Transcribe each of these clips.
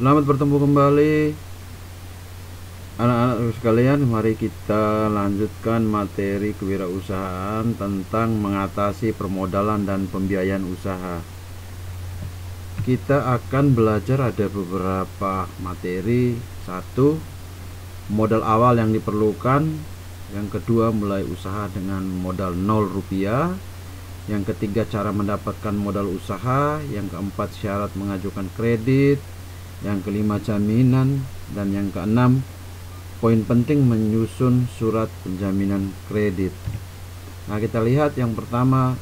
Selamat bertemu kembali anak-anak sekalian. Mari kita lanjutkan materi kewirausahaan tentang mengatasi permodalan dan pembiayaan usaha. Kita akan belajar ada beberapa materi. Satu, modal awal yang diperlukan. Yang kedua, mulai usaha dengan modal 0 rupiah. Yang ketiga, cara mendapatkan modal usaha. Yang keempat, syarat mengajukan kredit. Yang kelima, jaminan. Dan yang keenam, poin penting menyusun surat penjaminan kredit. Nah, kita lihat yang pertama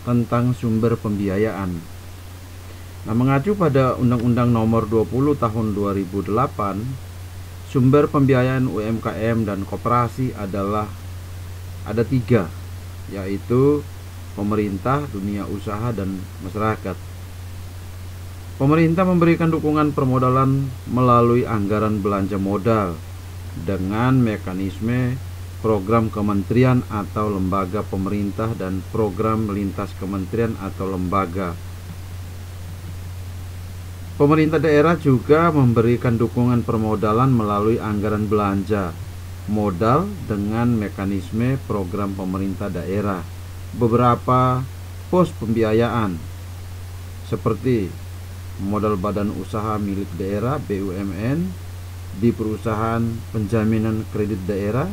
tentang sumber pembiayaan. Nah, mengacu pada Undang-Undang Nomor 20 Tahun 2008, sumber pembiayaan UMKM dan koperasi adalah ada 3, yaitu pemerintah, dunia usaha, dan masyarakat. Pemerintah memberikan dukungan permodalan melalui anggaran belanja modal dengan mekanisme program kementerian atau lembaga pemerintah dan program lintas kementerian atau lembaga. Pemerintah daerah juga memberikan dukungan permodalan melalui anggaran belanja modal dengan mekanisme program pemerintah daerah. Beberapa pos pembiayaan seperti modal badan usaha milik daerah BUMN, di perusahaan penjaminan kredit daerah,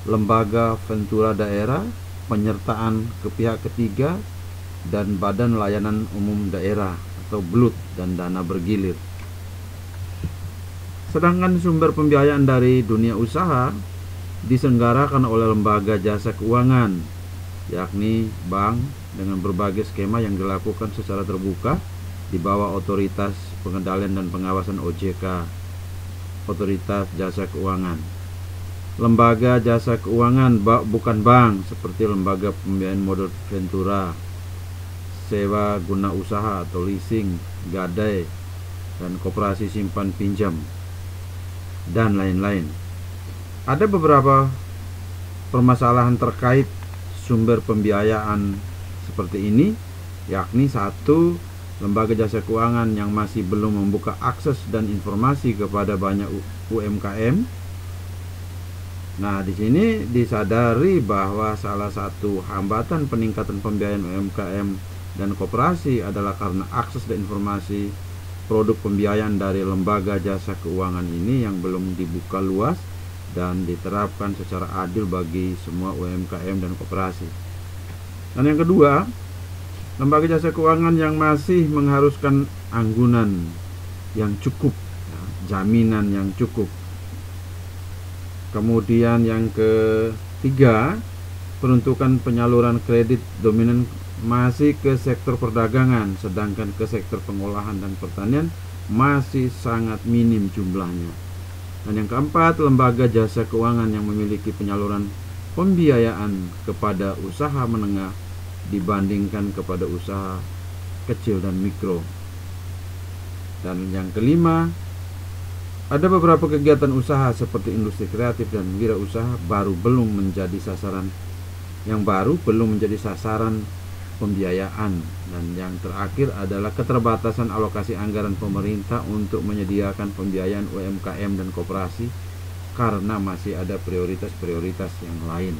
lembaga ventura daerah, penyertaan ke pihak ketiga, dan badan layanan umum daerah atau BLUT, dan dana bergilir. Sedangkan sumber pembiayaan dari dunia usaha diselenggarakan oleh lembaga jasa keuangan, yakni bank, dengan berbagai skema yang dilakukan secara terbuka di bawah otoritas pengendalian dan pengawasan OJK, Otoritas Jasa Keuangan. Lembaga jasa keuangan bukan bank, seperti lembaga pembiayaan modal ventura, sewa guna usaha atau leasing, gadai, dan koperasi simpan pinjam, dan lain-lain. Ada beberapa permasalahan terkait sumber pembiayaan seperti ini, yakni 1, lembaga jasa keuangan yang masih belum membuka akses dan informasi kepada banyak UMKM. Nah, di sini disadari bahwa salah satu hambatan peningkatan pembiayaan UMKM dan koperasi adalah karena akses dan informasi produk pembiayaan dari lembaga jasa keuangan ini yang belum dibuka luas dan diterapkan secara adil bagi semua UMKM dan koperasi. Dan yang kedua, lembaga jasa keuangan yang masih mengharuskan anggunan yang cukup, jaminan yang cukup. Kemudian yang ketiga, peruntukan penyaluran kredit dominan masih ke sektor perdagangan, sedangkan ke sektor pengolahan dan pertanian masih sangat minim jumlahnya. Dan yang keempat, lembaga jasa keuangan yang memiliki penyaluran pembiayaan kepada usaha menengah dibandingkan kepada usaha kecil dan mikro. Dan yang kelima, ada beberapa kegiatan usaha seperti industri kreatif dan wirausaha belum menjadi sasaran pembiayaan. Dan yang terakhir adalah keterbatasan alokasi anggaran pemerintah untuk menyediakan pembiayaan UMKM dan koperasi karena masih ada prioritas-prioritas yang lain.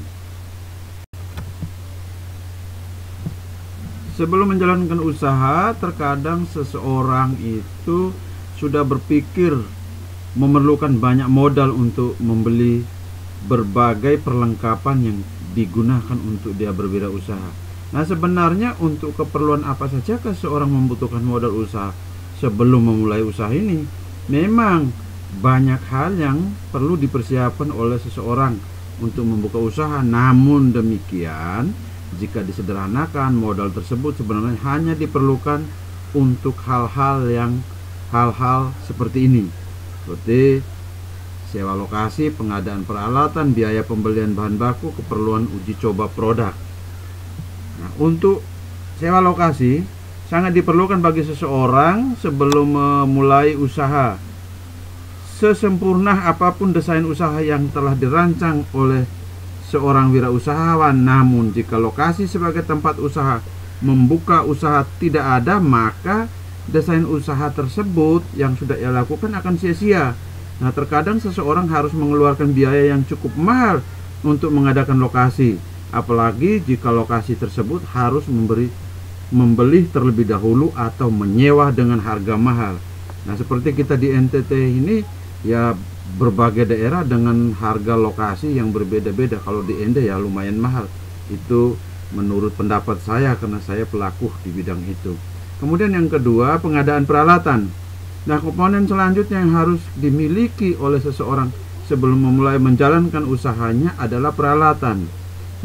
Sebelum menjalankan usaha, terkadang seseorang itu sudah berpikir memerlukan banyak modal untuk membeli berbagai perlengkapan yang digunakan untuk dia berwirausaha. Nah, sebenarnya untuk keperluan apa sajakah seorang membutuhkan modal usaha sebelum memulai usaha ini? Memang banyak hal yang perlu dipersiapkan oleh seseorang untuk membuka usaha. Namun demikian, jika disederhanakan, modal tersebut sebenarnya hanya diperlukan untuk hal-hal seperti ini, seperti sewa lokasi, pengadaan peralatan, biaya pembelian bahan baku, keperluan uji coba produk. Nah, untuk sewa lokasi sangat diperlukan bagi seseorang sebelum memulai usaha. Sesempurna apapun desain usaha yang telah dirancang oleh seorang wirausahawan, namun jika lokasi sebagai tempat usaha membuka usaha tidak ada, maka desain usaha tersebut yang sudah ia lakukan akan sia-sia. Nah, terkadang seseorang harus mengeluarkan biaya yang cukup mahal untuk mengadakan lokasi, apalagi jika lokasi tersebut harus membeli terlebih dahulu atau menyewa dengan harga mahal. Nah, seperti kita di NTT ini, ya berbagai daerah dengan harga lokasi yang berbeda-beda. Kalau di Ende ya lumayan mahal. Itu menurut pendapat saya karena saya pelaku di bidang itu. Kemudian yang kedua, pengadaan peralatan. Nah, komponen selanjutnya yang harus dimiliki oleh seseorang sebelum memulai menjalankan usahanya adalah peralatan.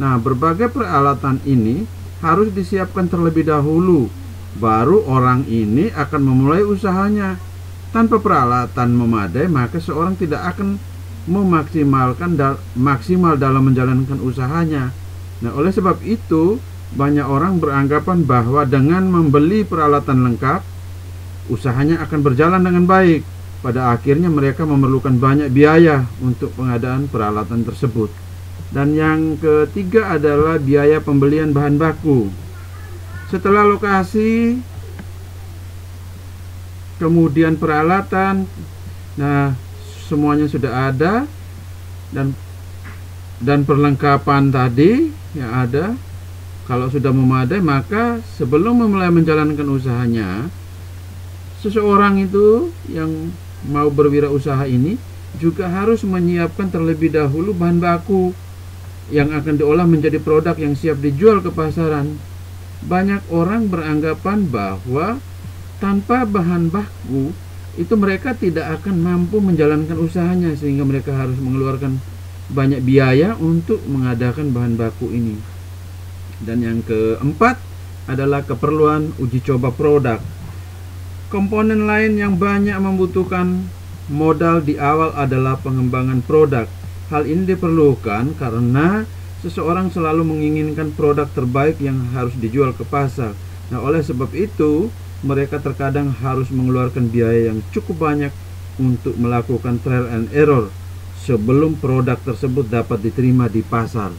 Nah, berbagai peralatan ini harus disiapkan terlebih dahulu, baru orang ini akan memulai usahanya. Tanpa peralatan memadai, maka seorang tidak akan maksimal dalam menjalankan usahanya. Nah, oleh sebab itu, banyak orang beranggapan bahwa dengan membeli peralatan lengkap, usahanya akan berjalan dengan baik. Pada akhirnya mereka memerlukan banyak biaya untuk pengadaan peralatan tersebut. Dan yang ketiga adalah biaya pembelian bahan baku. Setelah lokasi, kemudian peralatan, nah semuanya sudah ada, dan perlengkapan tadi yang ada, kalau sudah memadai, maka sebelum memulai menjalankan usahanya, seseorang itu yang mau berwirausaha ini juga harus menyiapkan terlebih dahulu bahan baku yang akan diolah menjadi produk yang siap dijual ke pasaran. Banyak orang beranggapan bahwa tanpa bahan baku itu mereka tidak akan mampu menjalankan usahanya, sehingga mereka harus mengeluarkan banyak biaya untuk mengadakan bahan baku ini. Dan yang keempat adalah keperluan uji coba produk. Komponen lain yang banyak membutuhkan modal di awal adalah pengembangan produk. Hal ini diperlukan karena seseorang selalu menginginkan produk terbaik yang harus dijual ke pasar. Nah, oleh sebab itu, mereka terkadang harus mengeluarkan biaya yang cukup banyak untuk melakukan trial and error sebelum produk tersebut dapat diterima di pasar.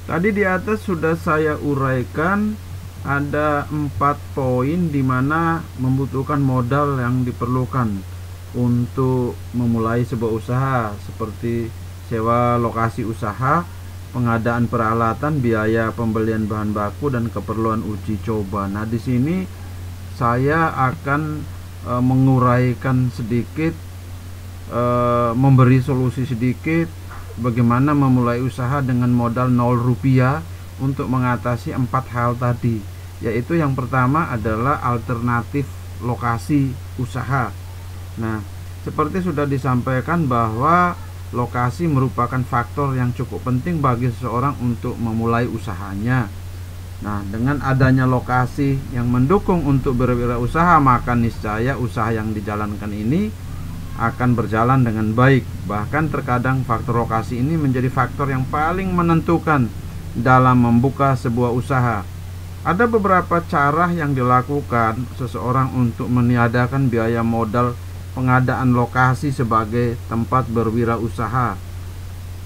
Tadi di atas sudah saya uraikan ada 4 poin di mana membutuhkan modal yang diperlukan untuk memulai sebuah usaha, seperti sewa lokasi usaha, pengadaan peralatan, biaya pembelian bahan baku, dan keperluan uji coba. Nah, di sini saya akan menguraikan sedikit, memberi solusi sedikit bagaimana memulai usaha dengan modal 0 rupiah untuk mengatasi 4 hal tadi. Yaitu yang pertama adalah alternatif lokasi usaha. Nah, seperti sudah disampaikan bahwa lokasi merupakan faktor yang cukup penting bagi seseorang untuk memulai usahanya. Nah, dengan adanya lokasi yang mendukung untuk berwirausaha, maka niscaya usaha yang dijalankan ini akan berjalan dengan baik. Bahkan terkadang faktor lokasi ini menjadi faktor yang paling menentukan dalam membuka sebuah usaha. Ada beberapa cara yang dilakukan seseorang untuk meniadakan biaya modal pengadaan lokasi sebagai tempat berwirausaha.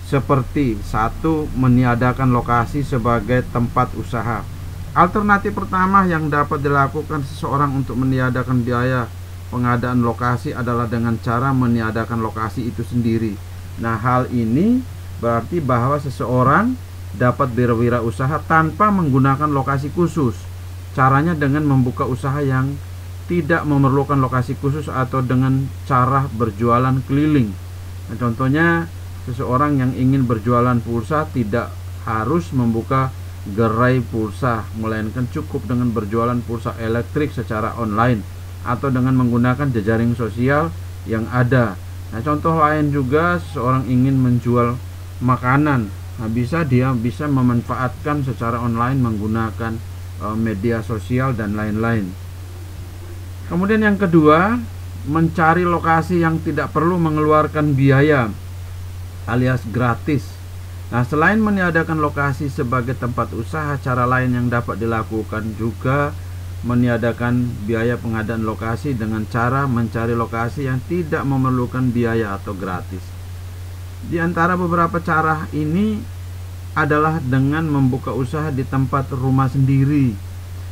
Seperti 1. Meniadakan lokasi sebagai tempat usaha. Alternatif pertama yang dapat dilakukan seseorang untuk meniadakan biaya pengadaan lokasi adalah dengan cara meniadakan lokasi itu sendiri. Nah, hal ini berarti bahwa seseorang dapat berwirausaha tanpa menggunakan lokasi khusus. Caranya dengan membuka usaha yang tidak memerlukan lokasi khusus atau dengan cara berjualan keliling. Nah, contohnya seseorang yang ingin berjualan pulsa tidak harus membuka gerai pulsa, melainkan cukup dengan berjualan pulsa elektrik secara online atau dengan menggunakan jejaring sosial yang ada. Nah, contoh lain juga seseorang ingin menjual makanan. Nah, dia bisa memanfaatkan secara online menggunakan media sosial dan lain-lain. Kemudian yang kedua, mencari lokasi yang tidak perlu mengeluarkan biaya alias gratis. Nah, selain meniadakan lokasi sebagai tempat usaha, cara lain yang dapat dilakukan juga meniadakan biaya pengadaan lokasi dengan cara mencari lokasi yang tidak memerlukan biaya atau gratis. Di antara beberapa cara ini adalah dengan membuka usaha di tempat rumah sendiri.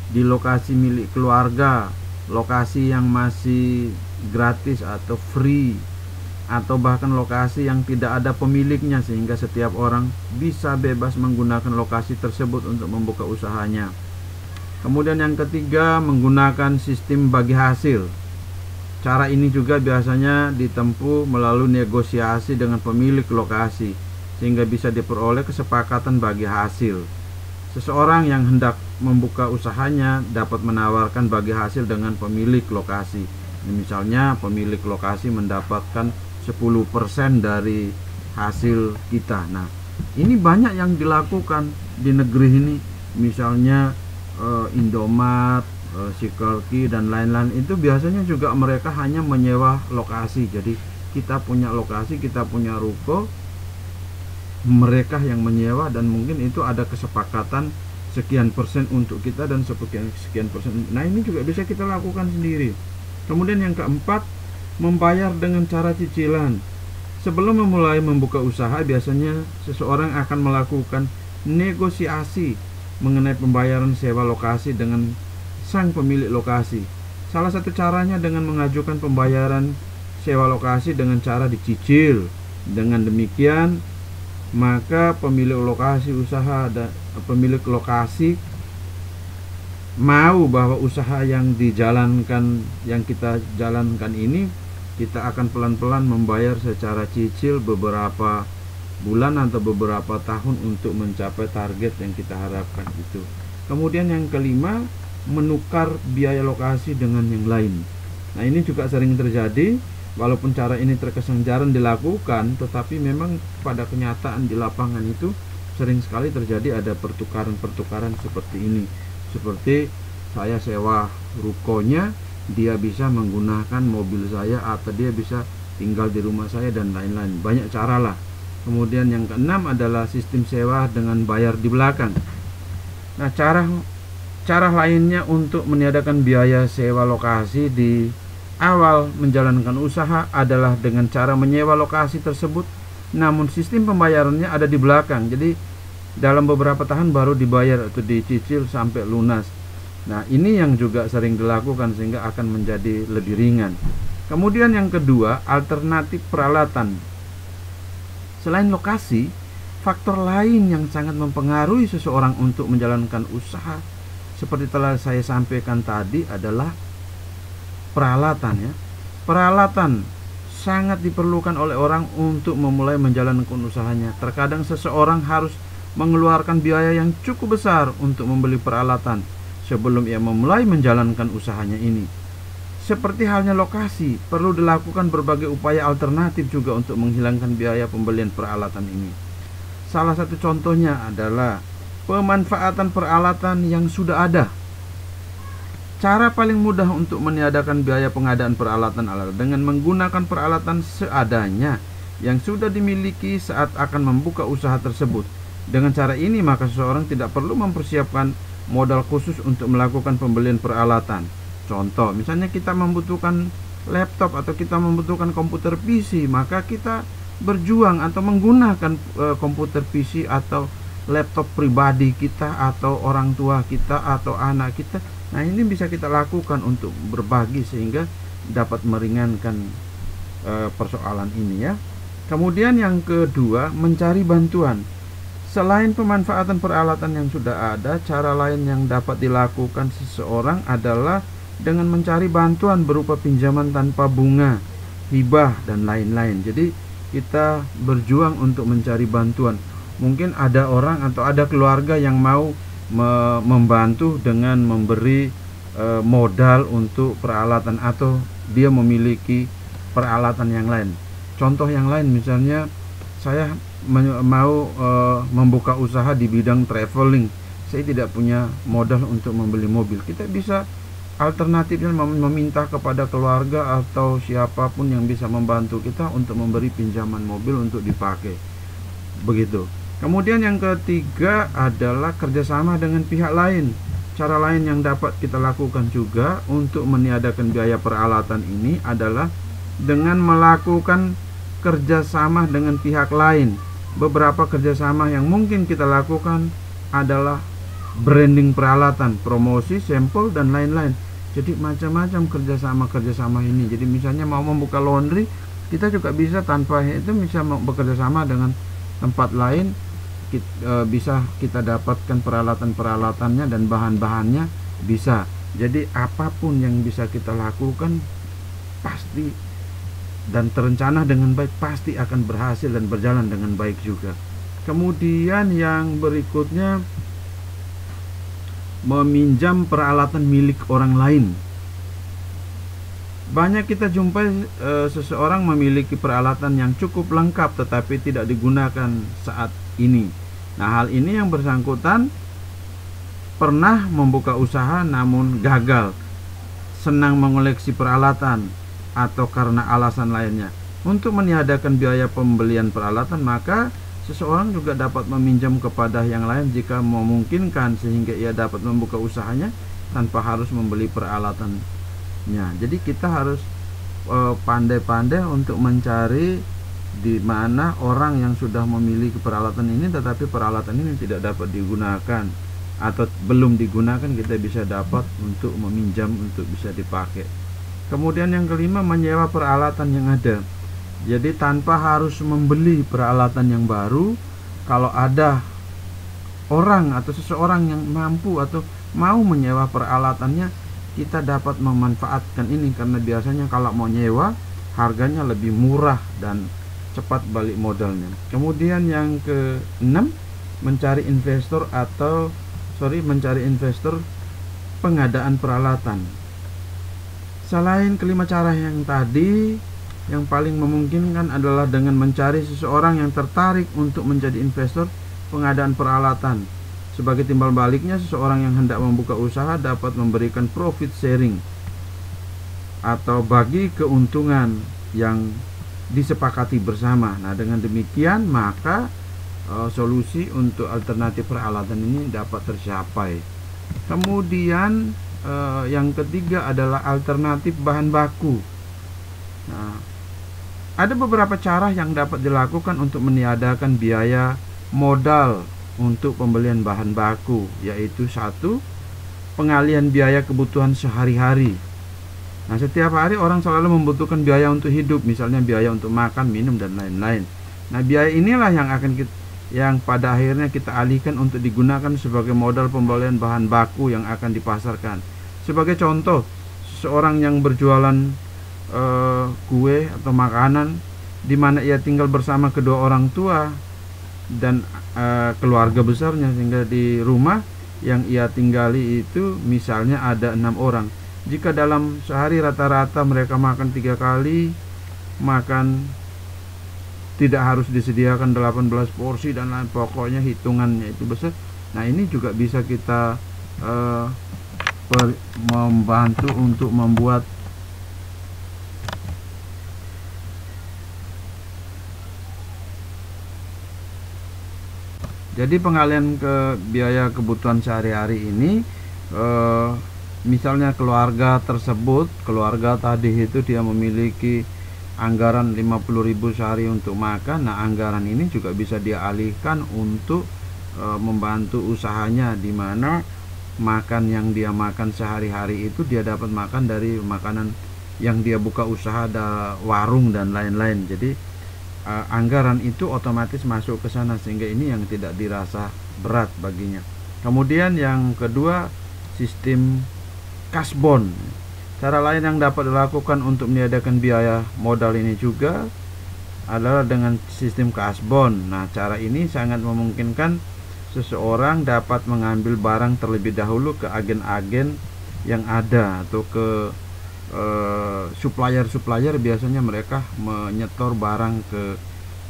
di lokasi milik keluarga, lokasi yang masih gratis atau free, atau bahkan lokasi yang tidak ada pemiliknya sehingga setiap orang bisa bebas menggunakan lokasi tersebut untuk membuka usahanya. Kemudian yang ketiga, menggunakan sistem bagi hasil. Cara ini juga biasanya ditempuh melalui negosiasi dengan pemilik lokasi sehingga bisa diperoleh kesepakatan bagi hasil. Seseorang yang hendak membuka usahanya dapat menawarkan bagi hasil dengan pemilik lokasi. Misalnya pemilik lokasi mendapatkan 10% dari hasil kita. Nah, ini banyak yang dilakukan di negeri ini. Misalnya Indomaret, Circle K dan lain-lain, itu biasanya juga mereka hanya menyewa lokasi. Jadi kita punya lokasi, kita punya ruko, mereka yang menyewa, dan mungkin itu ada kesepakatan sekian persen untuk kita dan sekian persen. Nah, ini juga bisa kita lakukan sendiri. Kemudian yang keempat, membayar dengan cara cicilan. Sebelum memulai membuka usaha, biasanya seseorang akan melakukan negosiasi mengenai pembayaran sewa lokasi dengan sang pemilik lokasi. Salah satu caranya dengan mengajukan pembayaran sewa lokasi dengan cara dicicil. Dengan demikian, maka pemilik lokasi usaha dan pemilik lokasi mau bahwa usaha yang dijalankan, yang kita jalankan ini, kita akan pelan-pelan membayar secara cicil beberapa bulan atau beberapa tahun untuk mencapai target yang kita harapkan itu. Kemudian yang kelima, menukar biaya lokasi dengan yang lain. Nah, ini juga sering terjadi. Walaupun cara ini terkesan jarang dilakukan, tetapi memang pada kenyataan di lapangan itu sering sekali terjadi ada pertukaran-pertukaran seperti ini. Seperti saya sewa rukonya, dia bisa menggunakan mobil saya, atau dia bisa tinggal di rumah saya dan lain-lain. Banyak cara lah. Kemudian yang keenam adalah sistem sewa dengan bayar di belakang. Nah, cara lainnya untuk meniadakan biaya sewa lokasi di awal menjalankan usaha adalah dengan cara menyewa lokasi tersebut, namun sistem pembayarannya ada di belakang. Jadi dalam beberapa tahun baru dibayar atau dicicil sampai lunas. Nah, ini yang juga sering dilakukan sehingga akan menjadi lebih ringan. Kemudian yang kedua, alternatif peralatan. Selain lokasi, faktor lain yang sangat mempengaruhi seseorang untuk menjalankan usaha seperti telah saya sampaikan tadi adalah peralatan ya. Peralatan sangat diperlukan oleh orang untuk memulai menjalankan usahanya. Terkadang seseorang harus mengeluarkan biaya yang cukup besar untuk membeli peralatan sebelum ia memulai menjalankan usahanya ini. Seperti halnya lokasi, perlu dilakukan berbagai upaya alternatif juga untuk menghilangkan biaya pembelian peralatan ini. Salah satu contohnya adalah pemanfaatan peralatan yang sudah ada. Cara paling mudah untuk meniadakan biaya pengadaan peralatan adalah dengan menggunakan peralatan seadanya yang sudah dimiliki saat akan membuka usaha tersebut. Dengan cara ini, maka seseorang tidak perlu mempersiapkan modal khusus untuk melakukan pembelian peralatan. Contoh, misalnya kita membutuhkan laptop atau kita membutuhkan komputer PC, maka kita berjuang atau menggunakan komputer PC atau laptop pribadi kita atau orang tua kita atau anak kita. Nah, ini bisa kita lakukan untuk berbagi sehingga dapat meringankan persoalan ini ya. Kemudian yang kedua, mencari bantuan. Selain pemanfaatan peralatan yang sudah ada, cara lain yang dapat dilakukan seseorang adalah dengan mencari bantuan berupa pinjaman tanpa bunga, hibah dan lain-lain. Jadi kita berjuang untuk mencari bantuan. Mungkin ada orang atau ada keluarga yang mau membantu dengan memberi modal untuk peralatan, atau dia memiliki peralatan yang lain. Contoh yang lain, misalnya saya mau membuka usaha di bidang traveling, saya tidak punya modal untuk membeli mobil. Kita bisa alternatifnya meminta kepada keluarga atau siapapun yang bisa membantu kita untuk memberi pinjaman mobil untuk dipakai. Begitu. Kemudian yang ketiga adalah kerjasama dengan pihak lain. Cara lain yang dapat kita lakukan juga untuk meniadakan biaya peralatan ini adalah dengan melakukan kerjasama dengan pihak lain. Beberapa kerjasama yang mungkin kita lakukan adalah branding peralatan, promosi, sampel, dan lain-lain. Jadi macam-macam kerjasama ini. Jadi misalnya mau membuka laundry, kita juga bisa tanpa itu bisa bekerja sama dengan tempat lain. Bisa kita dapatkan peralatan-peralatannya dan bahan-bahannya bisa. Jadi apapun yang bisa kita lakukan pasti dan terencana dengan baik pasti akan berhasil dan berjalan dengan baik juga. Kemudian yang berikutnya, meminjam peralatan milik orang lain. Banyak kita jumpai seseorang memiliki peralatan yang cukup lengkap tetapi tidak digunakan saat ini. Nah, hal ini yang bersangkutan pernah membuka usaha namun gagal, senang mengoleksi peralatan, atau karena alasan lainnya. Untuk meniadakan biaya pembelian peralatan, maka seseorang juga dapat meminjam kepada yang lain jika memungkinkan, sehingga ia dapat membuka usahanya tanpa harus membeli peralatannya. Jadi kita harus pandai-pandai untuk mencari di mana orang yang sudah memiliki peralatan ini tetapi peralatan ini tidak dapat digunakan atau belum digunakan, kita bisa dapat untuk meminjam untuk bisa dipakai. Kemudian yang kelima, menyewa peralatan yang ada. Jadi tanpa harus membeli peralatan yang baru, kalau ada orang atau seseorang yang mampu atau mau menyewa peralatannya, kita dapat memanfaatkan ini karena biasanya kalau mau nyewa harganya lebih murah dan cepat balik modalnya. Kemudian yang keenam, mencari investor pengadaan peralatan. Selain kelima cara yang tadi, yang paling memungkinkan adalah dengan mencari seseorang yang tertarik untuk menjadi investor pengadaan peralatan. Sebagai timbal baliknya, seseorang yang hendak membuka usaha dapat memberikan profit sharing atau bagi keuntungan yang disepakati bersama. Nah, dengan demikian maka solusi untuk alternatif peralatan ini dapat tercapai. Kemudian yang ketiga adalah alternatif bahan baku. Nah, ada beberapa cara yang dapat dilakukan untuk meniadakan biaya modal untuk pembelian bahan baku, yaitu satu, pengalihan biaya kebutuhan sehari-hari. Nah, setiap hari orang selalu membutuhkan biaya untuk hidup, misalnya biaya untuk makan, minum, dan lain-lain. Nah, biaya inilah yang pada akhirnya kita alihkan untuk digunakan sebagai modal pembelian bahan baku yang akan dipasarkan. Sebagai contoh, seorang yang berjualan kue atau makanan di mana ia tinggal bersama kedua orang tua dan keluarga besarnya, sehingga di rumah yang ia tinggali itu misalnya ada 6 orang. Jika dalam sehari rata-rata mereka makan 3 kali, makan tidak harus disediakan 18 porsi dan lain, pokoknya hitungannya itu besar. Nah, ini juga bisa kita membantu untuk membuat jadi pengalihan ke biaya kebutuhan sehari-hari ini, misalnya keluarga tadi itu dia memiliki anggaran 50.000 sehari untuk makan. Nah, anggaran ini juga bisa dia alihkan untuk membantu usahanya, di mana makan yang dia makan sehari-hari itu dia dapat makan dari makanan yang dia buka usaha, ada warung dan lain-lain. Jadi anggaran itu otomatis masuk ke sana, sehingga ini yang tidak dirasa berat baginya. Kemudian yang kedua, sistem kasbon. Cara lain yang dapat dilakukan untuk meniadakan biaya modal ini juga adalah dengan sistem kasbon. Nah, cara ini sangat memungkinkan seseorang dapat mengambil barang terlebih dahulu ke agen-agen yang ada atau ke supplier biasanya mereka menyetor barang ke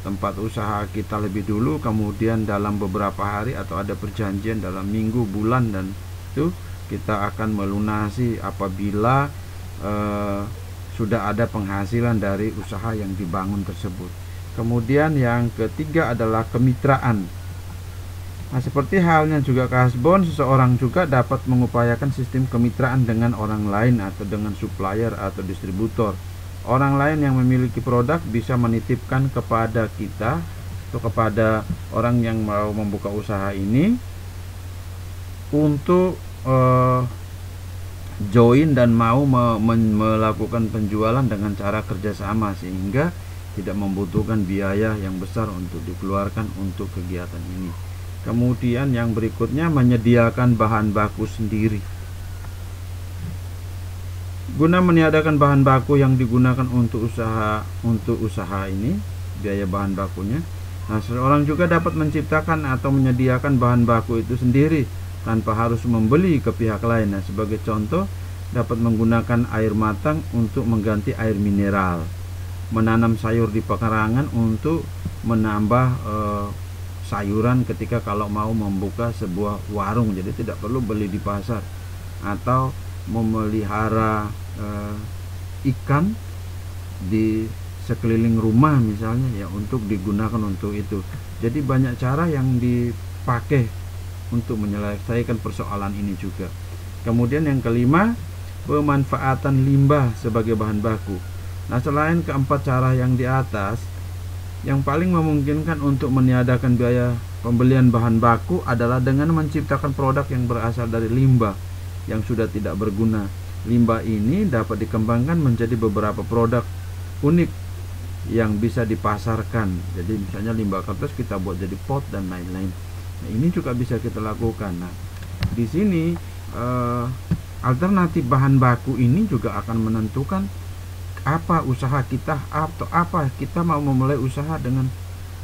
tempat usaha kita lebih dulu, kemudian dalam beberapa hari atau ada perjanjian dalam minggu, bulan, dan itu kita akan melunasi apabila sudah ada penghasilan dari usaha yang dibangun tersebut. Kemudian yang ketiga adalah kemitraan. Nah, seperti halnya juga kasbon, seseorang juga dapat mengupayakan sistem kemitraan dengan orang lain atau dengan supplier atau distributor. Orang lain yang memiliki produk bisa menitipkan kepada kita atau kepada orang yang mau membuka usaha ini untuk join dan mau melakukan penjualan dengan cara kerjasama, sehingga tidak membutuhkan biaya yang besar untuk dikeluarkan untuk kegiatan ini. Kemudian yang berikutnya, menyediakan bahan baku sendiri. Guna meniadakan bahan baku yang digunakan untuk usaha ini, biaya bahan bakunya. Nah, seseorang juga dapat menciptakan atau menyediakan bahan baku itu sendiri tanpa harus membeli ke pihak lain. Nah, sebagai contoh, dapat menggunakan air matang untuk mengganti air mineral, menanam sayur di pekarangan untuk menambah sayuran ketika kalau mau membuka sebuah warung, jadi tidak perlu beli di pasar, atau memelihara ikan di sekeliling rumah misalnya, ya untuk digunakan untuk itu. Jadi banyak cara yang dipakai untuk menyelesaikan persoalan ini juga. Kemudian yang kelima, pemanfaatan limbah sebagai bahan baku. Nah, selain keempat cara yang di atas, yang paling memungkinkan untuk meniadakan biaya pembelian bahan baku adalah dengan menciptakan produk yang berasal dari limbah yang sudah tidak berguna. Limbah ini dapat dikembangkan menjadi beberapa produk unik yang bisa dipasarkan. Jadi misalnya limbah kertas kita buat jadi pot dan lain-lain. Nah, ini juga bisa kita lakukan. Nah, di sini alternatif bahan baku ini juga akan menentukan apa usaha kita, atau apa kita mau memulai usaha dengan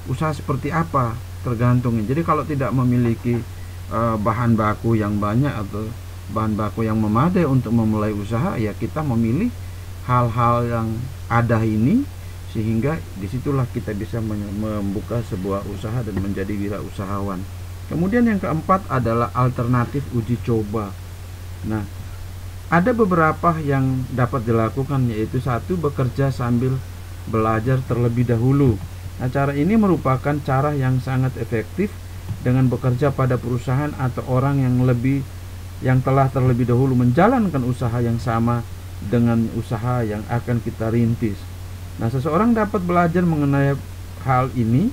usaha seperti apa, tergantung. Jadi kalau tidak memiliki bahan baku yang banyak atau bahan baku yang memadai untuk memulai usaha, ya kita memilih hal-hal yang ada ini, sehingga disitulah kita bisa membuka sebuah usaha dan menjadi wirausahawan. Kemudian yang keempat adalah alternatif uji coba. Nah, ada beberapa yang dapat dilakukan, yaitu satu, bekerja sambil belajar terlebih dahulu. Nah, cara ini merupakan cara yang sangat efektif dengan bekerja pada perusahaan atau orang yang telah terlebih dahulu menjalankan usaha yang sama dengan usaha yang akan kita rintis. Nah, seseorang dapat belajar mengenai hal ini,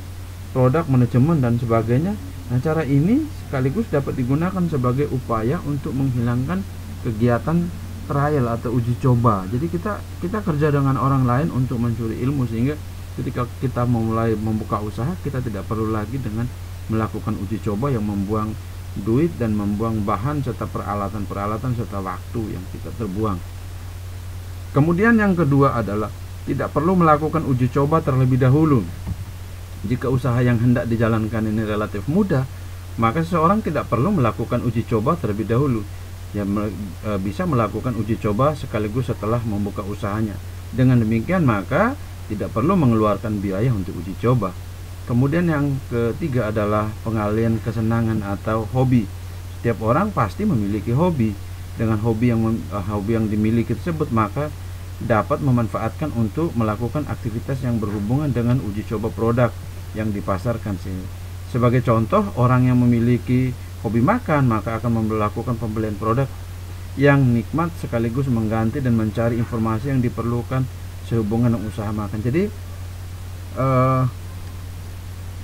produk, manajemen, dan sebagainya. Nah, cara ini sekaligus dapat digunakan sebagai upaya untuk menghilangkan kegiatan trial atau uji coba. Jadi kita kerja dengan orang lain untuk mencuri ilmu, sehingga ketika kita memulai membuka usaha, kita tidak perlu lagi dengan melakukan uji coba yang membuang duit dan membuang bahan serta peralatan serta waktu yang kita terbuang. Kemudian yang kedua adalah tidak perlu melakukan uji coba terlebih dahulu. Jika usaha yang hendak dijalankan ini relatif mudah, maka seseorang tidak perlu melakukan uji coba terlebih dahulu. Ya, bisa melakukan uji coba sekaligus setelah membuka usahanya. Dengan demikian maka tidak perlu mengeluarkan biaya untuk uji coba. Kemudian yang ketiga adalah pengalian kesenangan atau hobi. Setiap orang pasti memiliki hobi. Dengan hobi yang dimiliki tersebut, maka dapat memanfaatkan untuk melakukan aktivitas yang berhubungan dengan uji coba produk yang dipasarkan. Sebagai contoh, orang yang memiliki hobi makan maka akan melakukan pembelian produk yang nikmat sekaligus mengganti dan mencari informasi yang diperlukan sehubungan dengan usaha makan. Jadi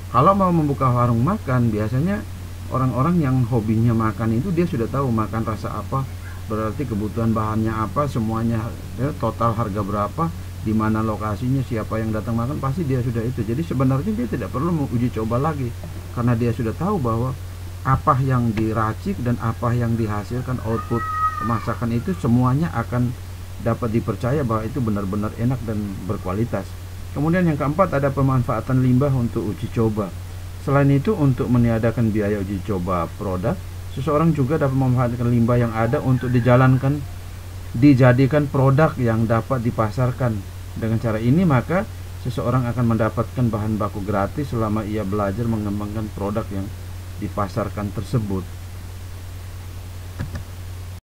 kalau mau membuka warung makan, biasanya orang-orang yang hobinya makan itu dia sudah tahu makan rasa apa, berarti kebutuhan bahannya apa, semuanya, total harga berapa, di mana lokasinya, siapa yang datang makan, pasti dia sudah itu. Jadi sebenarnya dia tidak perlu menguji coba lagi, karena dia sudah tahu bahwa apa yang diracik dan apa yang dihasilkan output masakan itu semuanya akan dapat dipercaya bahwa itu benar-benar enak dan berkualitas. Kemudian yang keempat ada pemanfaatan limbah untuk uji coba. Selain itu, untuk meniadakan biaya uji coba produk, seseorang juga dapat memanfaatkan limbah yang ada untuk dijadikan produk yang dapat dipasarkan. Dengan cara ini maka seseorang akan mendapatkan bahan baku gratis selama ia belajar mengembangkan produk yang dipasarkan tersebut.